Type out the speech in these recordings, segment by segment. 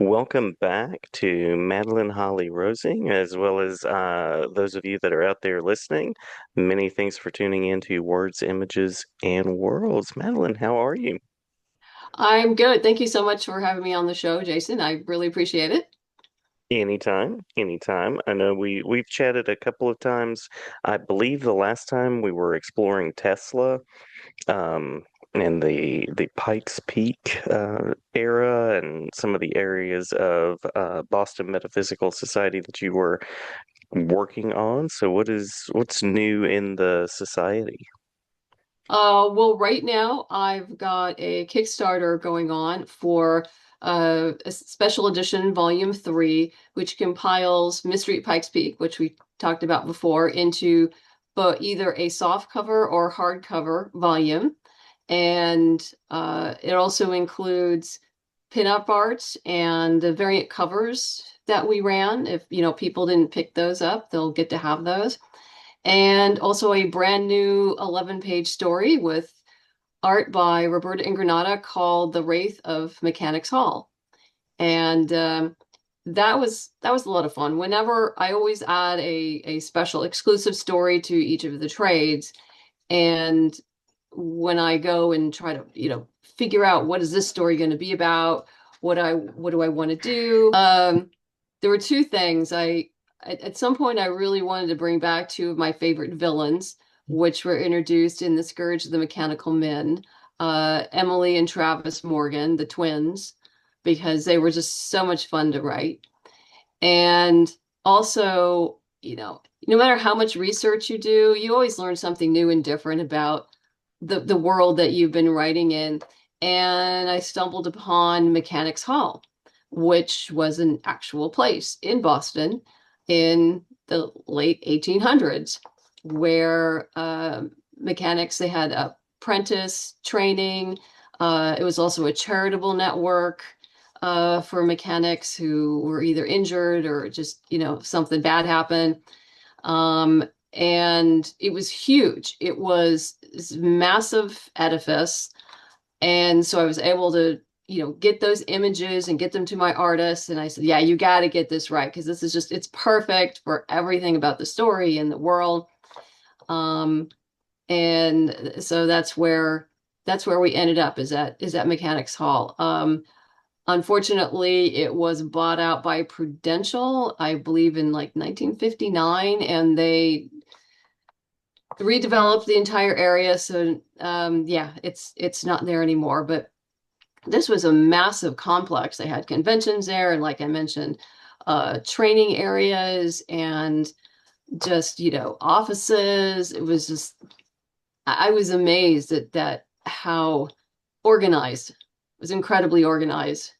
Welcome back to Madeleine Holly-Rosing, as well as those of you that are out there listening. Many thanks for tuning in to Words, Images, and Worlds. Madeline, how are you? I'm good. Thank you so much for having me on the show, Jason. I really appreciate it. Anytime, anytime. I know we've chatted a couple of times. I believe the last time we were exploring Tesla, um, and the Pikes Peak era, and some of the areas of Boston Metaphysical Society that you were working on. So what's new in the society? Well, right now I've got a Kickstarter going on for a special edition volume 3, which compiles Mystery at Pikes Peak, which we talked about before, into but either a soft cover or hardcover volume. And it also includes pinup art and the variant covers that we ran. If people didn't pick those up, they'll get to have those. And also a brand new 11-page story with art by Roberta Ingranata called The Wraith of Mechanics Hall. And that was a lot of fun. Whenever I always add a special exclusive story to each of the trades, and when I go and try to, figure out what is this story going to be about, what do I want to do? There were two things. At some point I really wanted to bring back two of my favorite villains, which were introduced in The Scourge of the Mechanical Men, Emily and Travis Morgan, the twins, because they were just so much fun to write. And also, no matter how much research you do, you always learn something new and different about the world that you've been writing in. And I stumbled upon Mechanics Hall, which was an actual place in Boston in the late 1800s, where mechanics, they had apprentice training. It was also a charitable network for mechanics who were either injured or just, something bad happened. Um, and it was huge. It was this massive edifice. And so I was able to, get those images and get them to my artist. And I said, yeah, you got to get this right because this is just, it's perfect for everything about the story and the world. Um, and so that's where we ended up is at Mechanics Hall. Unfortunately, it was bought out by Prudential, I believe in like 1959, and they redeveloped the entire area. So yeah, it's not there anymore. But this was a massive complex. They had conventions there, and like I mentioned, training areas and just, offices. It was just I was amazed at that how organized. It was incredibly organized.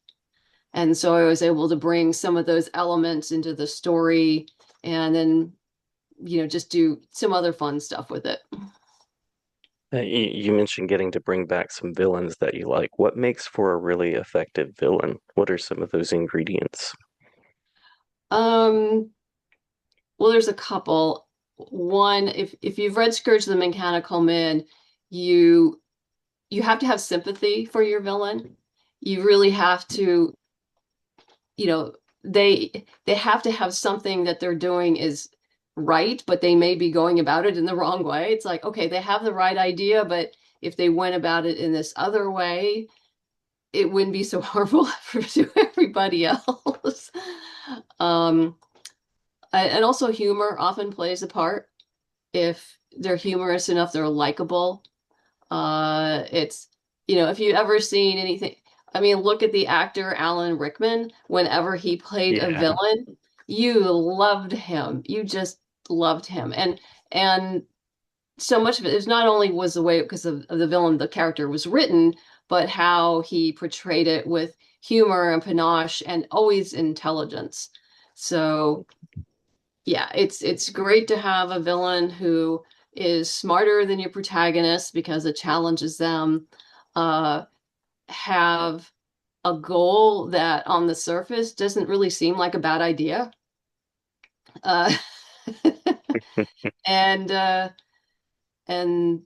And so I was able to bring some of those elements into the story and then, just do some other fun stuff with it. You mentioned getting to bring back some villains that you like. What makes for a really effective villain? What are some of those ingredients? Um, well, there's a couple. One, if you've read Scourge of the Mechanical Men, you you have to have sympathy for your villain. You really have to, you know, they have to have something that they're doing is right, but they may be going about it in the wrong way. It's like, okay, they have the right idea, but if they went about it in this other way, it wouldn't be so harmful to everybody else. Um, and also humor often plays a part. If they're humorous enough, they're likable. It's, if you've ever seen anything, I mean, look at the actor Alan Rickman. Whenever he played a Yeah. villain, you loved him. You just loved him. And so much of it is not only was the way because of the villain, the character was written, but how he portrayed it with humor and panache and always intelligence. So yeah, it's great to have a villain who is smarter than your protagonist because it challenges them, uh, have a goal that on the surface doesn't really seem like a bad idea. Uh, and uh, and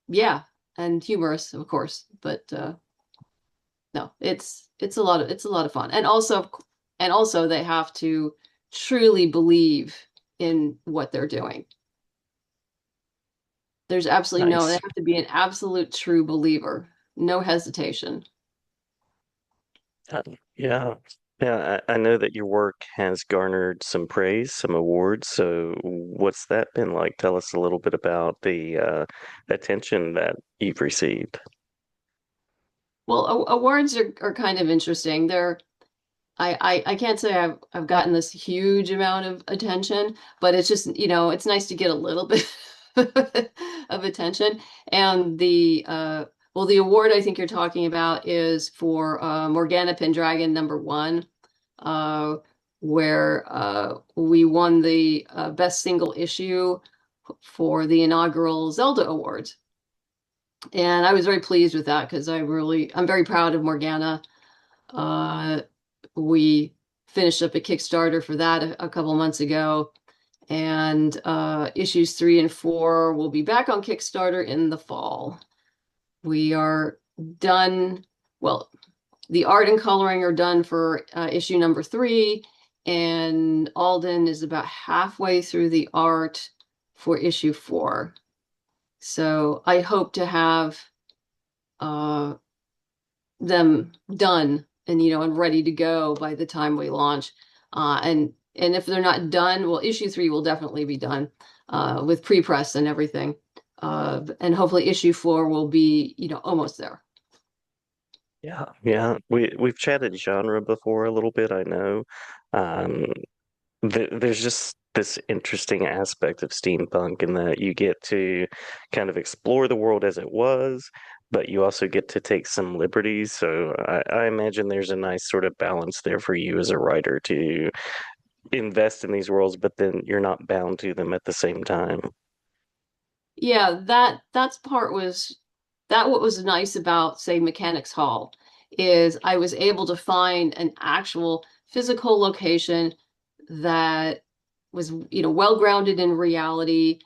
yeah, and humorous, of course. But no, it's a lot of fun. And also they have to truly believe in what they're doing. There's absolutely no, they Nice. have to be an absolute true believer. No hesitation. Uh, yeah. Yeah, I know that your work has garnered some praise, some awards. So what's that been like? Tell us a little bit about the attention that you've received. Well, awards are kind of interesting. I can't say I've gotten this huge amount of attention, but it's just, it's nice to get a little bit of attention. And the award I think you're talking about is for Morgana Pendragon #1, uh, where we won the best single issue for the inaugural Zelda Awards. And I was very pleased with that because I'm very proud of Morgana. Uh, we finished up a Kickstarter for that a couple months ago, and issues 3 and 4 will be back on Kickstarter in the fall. We are done. Well, the art and coloring are done for issue #3, and Alden is about halfway through the art for issue 4. So I hope to have uh, them done and ready to go by the time we launch. And if they're not done, well, issue 3 will definitely be done with pre-press and everything. And hopefully issue 4 will be, almost there. Yeah, yeah. We've chatted genre before a little bit, I know. Um, there's just this interesting aspect of steampunk in that you get to kind of explore the world as it was, but you also get to take some liberties. So I imagine there's a nice sort of balance there for you as a writer to invest in these worlds, but then you're not bound to them at the same time. Yeah, that's part was that what was nice about, say, Mechanics Hall is I was able to find an actual physical location that was, well grounded in reality,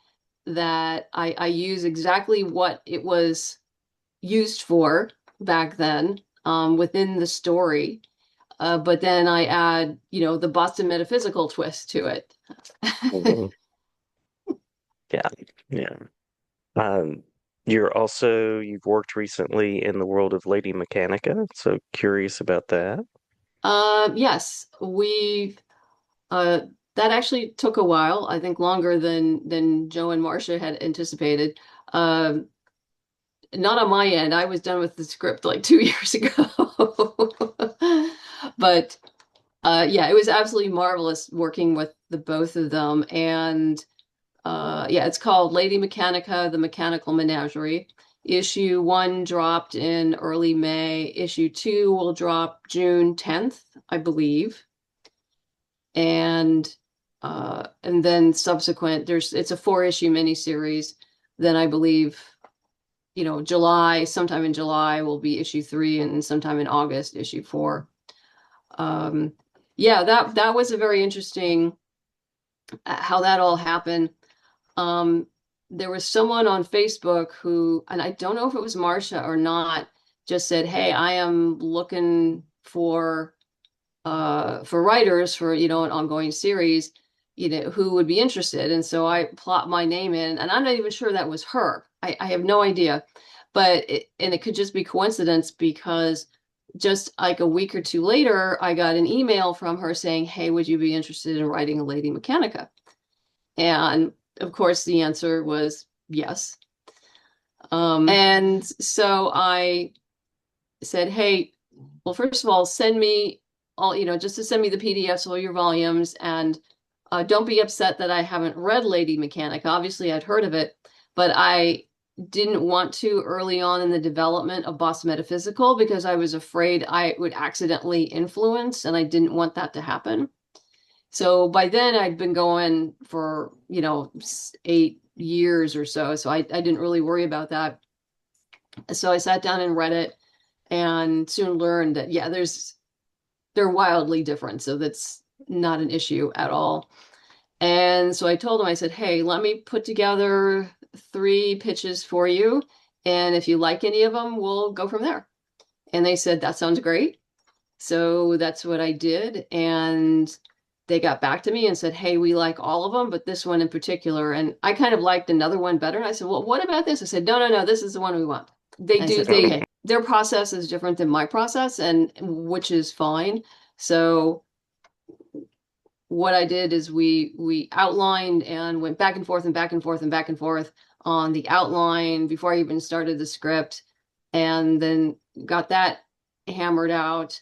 that I use exactly what it was used for back then, within the story. But then I add, the Boston metaphysical twist to it. Mhm. Yeah, yeah. Um, you've worked recently in the world of Lady Mechanika, so curious about that. Yes, uh, that actually took a while. I think longer than Joe and Marcia had anticipated. Um, Not on my end. I was done with the script like 2 years ago. But yeah, it was absolutely marvelous working with the both of them. And yeah, it's called Lady Mechanika, The Mechanical Menagerie. Issue 1 dropped in early May. Issue 2 will drop June 10th, I believe. And then subsequent, it's a 4 issue miniseries. Then I believe, sometime in July will be issue 3, and sometime in August, issue 4. Um, yeah, that was a very interesting how that all happened. Um, there was someone on Facebook who, and I don't know if it was Marcia or not, just said, "Hey, I am looking for writers for, an ongoing series, who would be interested." And so I plopped my name in, and I'm not even sure that was her. I have no idea. And it could just be coincidence because just like a week or two later, I got an email from her saying, "Hey, would you be interested in writing a Lady Mechanika?" And of course, the answer was yes. And so I said, "Hey, well, first of all, send me all, just to send me the PDFs, all your volumes, and don't be upset that I haven't read Lady Mechanic. Obviously, I'd heard of it, but I didn't want to early on in the development of Boston Metaphysical because I was afraid I would accidentally influence, and I didn't want that to happen. So by then, I'd been going for, 8 years or so, so I didn't really worry about that. So I sat down and read it and soon learned that, yeah, they're wildly different. So that's not an issue at all. And so I told him, I said, "Hey, let me put together 3 pitches for you. And if you like any of them, we'll go from there." And they said, that sounds great. So that's what I did. And they got back to me and said, hey, we like all of them, but this one in particular. And I kind of liked another one better. And I said, well, what about this? I said, no, this is the one we want. They I do, said, they, okay. their process is different than my process, and which is fine. So what I did is we outlined and went back and forth and back and forth and back and forth on the outline before I even started the script, and then got that hammered out.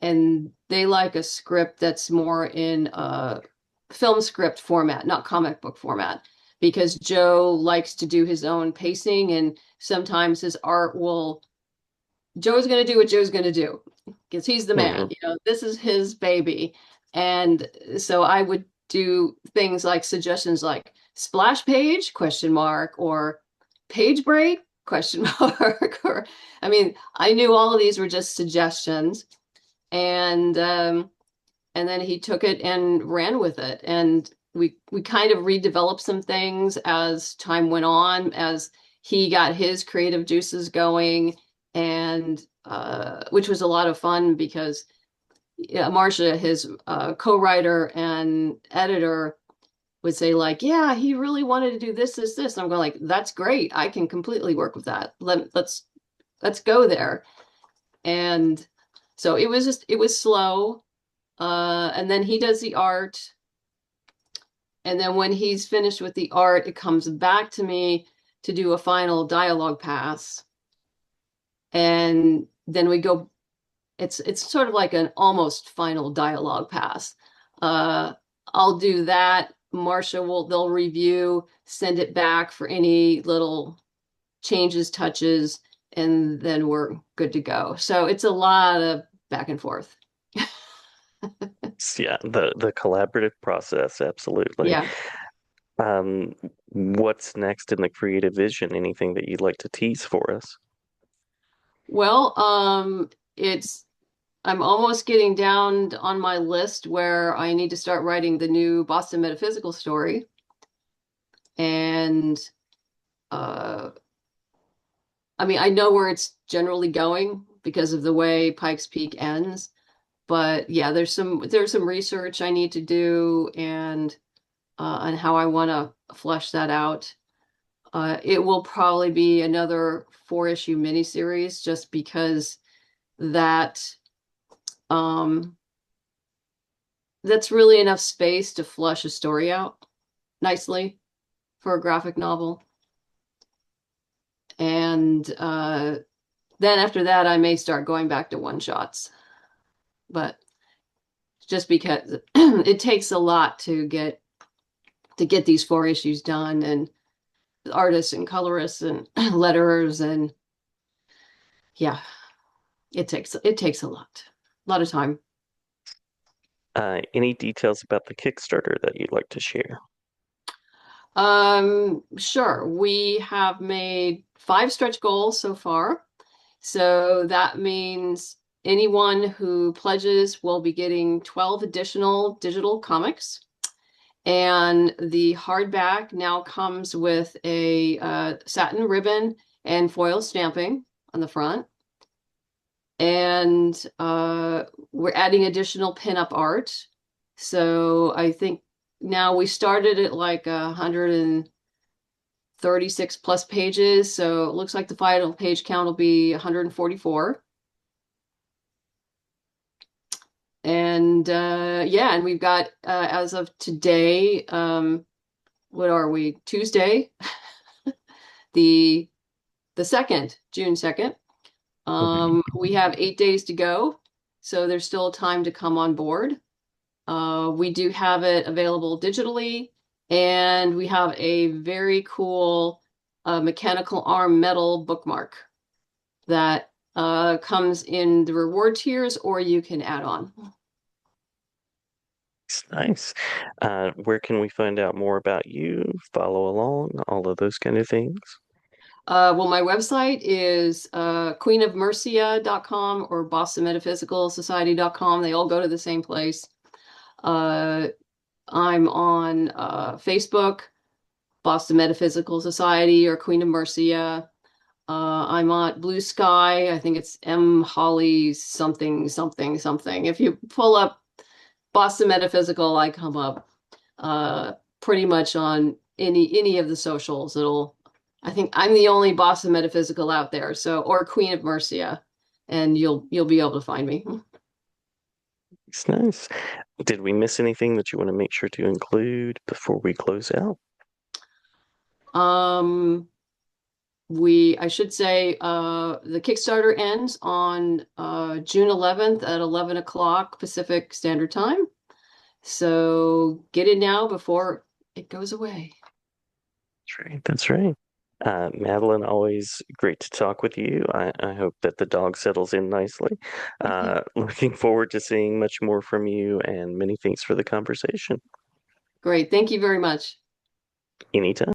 And they like a script that's more in film script format, not comic book format, because Joe likes to do his own pacing, and sometimes his art will Joe's going to do what Joe's going to do because he's the man. Hmm. This is his baby. And so I would do things like suggestions like splash page question mark or page break question mark or I mean, I knew all of these were just suggestions, and then he took it and ran with it, and we kind of redeveloped some things as time went on, as he got his creative juices going, and which was a lot of fun because Marcia, his co-writer and editor, would say like, yeah, he really wanted to do this. And I'm going like, that's great. I can completely work with that. Let's go there. And so it was slow. And then he does the art. And then when he's finished with the art, it comes back to me to do a final dialogue pass. And then we go, it's sort of like an almost final dialogue pass. Uh, I'll do that. They'll review, send it back for any little changes, touches, and then we're good to go. So it's a lot of back and forth. Yeah, the collaborative process, absolutely. Yeah. Um, what's next in the creative vision? Anything that you'd like to tease for us? Well, it's I'm almost getting down on my list where I need to start writing the new Boston Metaphysical story. And uh I mean, I know where it's generally going because of the way Pikes Peak ends, but yeah, there's some research I need to do, and on how I want to flesh that out. It will probably be another 4-issue miniseries just because that um that's really enough space to flush a story out nicely for a graphic novel. And then after that, I may start going back to one shots, but just because it takes a lot to get these 4 issues done, and artists and colorists and letterers, and yeah, it takes a lot of time. Any details about the Kickstarter that you'd like to share? Sure. We have made 5 stretch goals so far. So that means anyone who pledges will be getting 12 additional digital comics. And the hardback now comes with a satin ribbon and foil stamping on the front. And we're adding additional pinup art. So I think now we started at like 136 plus pages. So it looks like the final page count will be 144. And yeah, and we've got as of today, what are we? Tuesday, the second, June 2nd. We have 8 days to go, so there's still time to come on board. We do have it available digitally, and we have a very cool mechanical arm metal bookmark that comes in the reward tiers, or you can add on. Nice. Where can we find out more about you, follow along, all of those kind of things? Well, my website is queenofmercia.com or bostonmetaphysicalsociety.com. They all go to the same place. Uh, I'm on Facebook, Boston Metaphysical Society or Queen of Mercia. I'm on Blue Sky. I think it's M Holly something something something. If you pull up Boston Metaphysical, I come up pretty much on any of the socials. It'll I think I'm the only Boston Metaphysical out there, so or Queen of Mercia, and you'll be able to find me. It's nice. Did we miss anything that you want to make sure to include before we close out? Um, I should say the Kickstarter ends on June 11th at 11 o'clock Pacific Standard Time. So get it now before it goes away. That's right. That's right. Madeline, always great to talk with you. I hope that the dog settles in nicely. Looking forward to seeing much more from you, and many thanks for the conversation. Great. Thank you very much. Anytime.